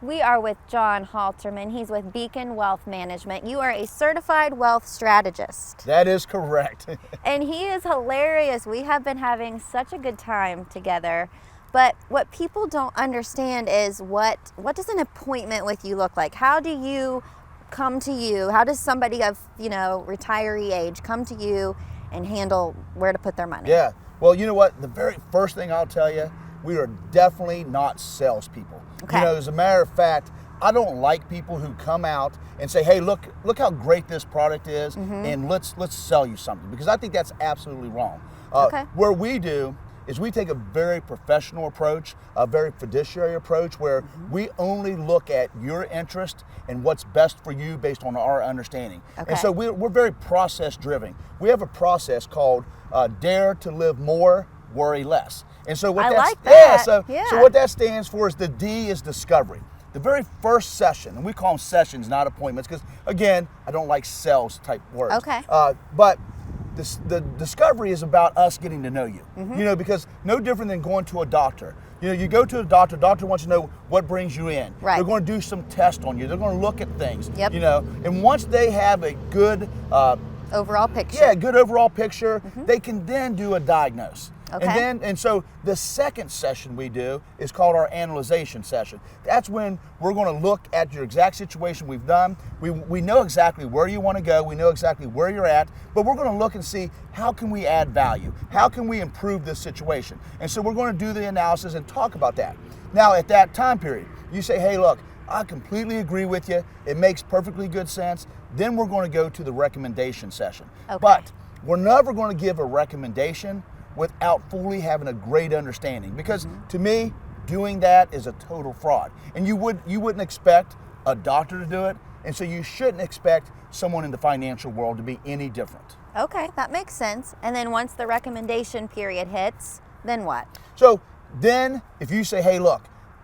We are with John Halterman. He's with Beacon Wealth Management. You are a certified wealth strategist. That is correct. And he is hilarious. We have been having such a good time together. But what people don't understand is what does an appointment with you look like? How do you come to you? How does somebody of, retiree age come to you and handle where to put their money? Yeah. Well, you know what? The very first thing I'll tell you, we are definitely not salespeople. Okay. As a matter of fact, I don't like people who come out and say, "Hey, look how great this product is, and let's sell you something," because I think that's absolutely wrong. Okay. Where we do is we take a very professional approach, a very fiduciary approach, where we only look at your interest and what's best for you based on our understanding. Okay. And so we're very process driven. We have a process called Dare to Live More, Worry Less. And so what I that's, like that. So what that stands for is the D is discovery. The very first session, and we call them sessions, not appointments, because again, I don't like sales type words. Okay. But the discovery is about us getting to know you. Because no different than going to a doctor. You go to a doctor wants to know what brings you in. Right. They're going to do some tests on you. They're going to look at things. Yep. And once they have a good Overall picture. yeah, good overall picture, they can then do a diagnose. Okay. And so the second session we do is called our analyzation session. That's when we're going to look at your exact situation we've done. We know exactly where you want to go. We know exactly where you're at, but we're going to look and see how can we add value? How can we improve this situation? And so we're going to do the analysis and talk about that. Now at that time period, you say, "Hey, look, I completely agree with you. It makes perfectly good sense." Then we're going to go to the recommendation session. Okay. But we're never going to give a recommendation without fully having a great understanding, because to me, doing that is a total fraud. And you wouldn't expect a doctor to do it, and so you shouldn't expect someone in the financial world to be any different. Okay, that makes sense. And then once the recommendation period hits, then what? So then if you say, "Hey, look,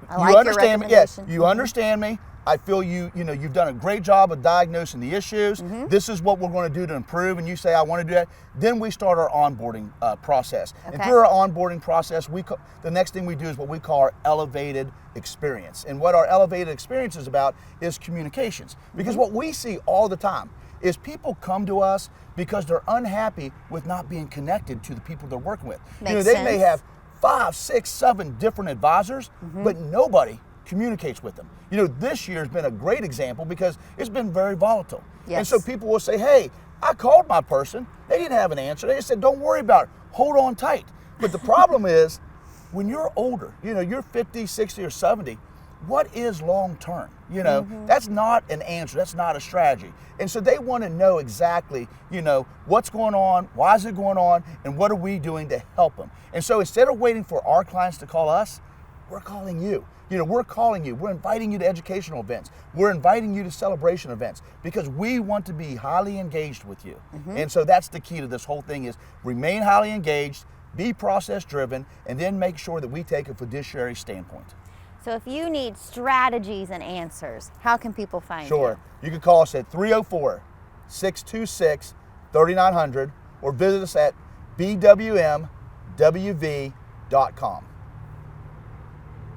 I you like your understand me. Yes, recommendation. you understand me. I feel you've done a great job of diagnosing the issues. This is what we're going to do to improve," and you say, "I want to do that," then we start our onboarding process. And Okay. through our onboarding process, the next thing we do is what we call our elevated experience. And what our elevated experience is about is communications. Because what we see all the time is people come to us because they're unhappy with not being connected to the people they're working with. Makes They may sense. have 5, 6, 7 different advisors, but nobody communicates with them. This year has been a great example because it's been very volatile. Yes. And so people will say, "Hey, I called my person. They didn't have an answer. They said, 'Don't worry about it. Hold on tight.'" But the problem is, when you're older, you're 50, 60, or 70, what is long term? That's not an answer. That's not a strategy. And so they want to know exactly, what's going on, why is it going on, and what are we doing to help them. And so instead of waiting for our clients to call us, we're calling you. We're calling you. We're inviting you to educational events. We're inviting you to celebration events because we want to be highly engaged with you. And so that's the key to this whole thing is remain highly engaged, be process driven, and then make sure that we take a fiduciary standpoint. So if you need strategies and answers, how can people find you? Sure. You can call us at 304-626-3900 or visit us at bwmwv.com.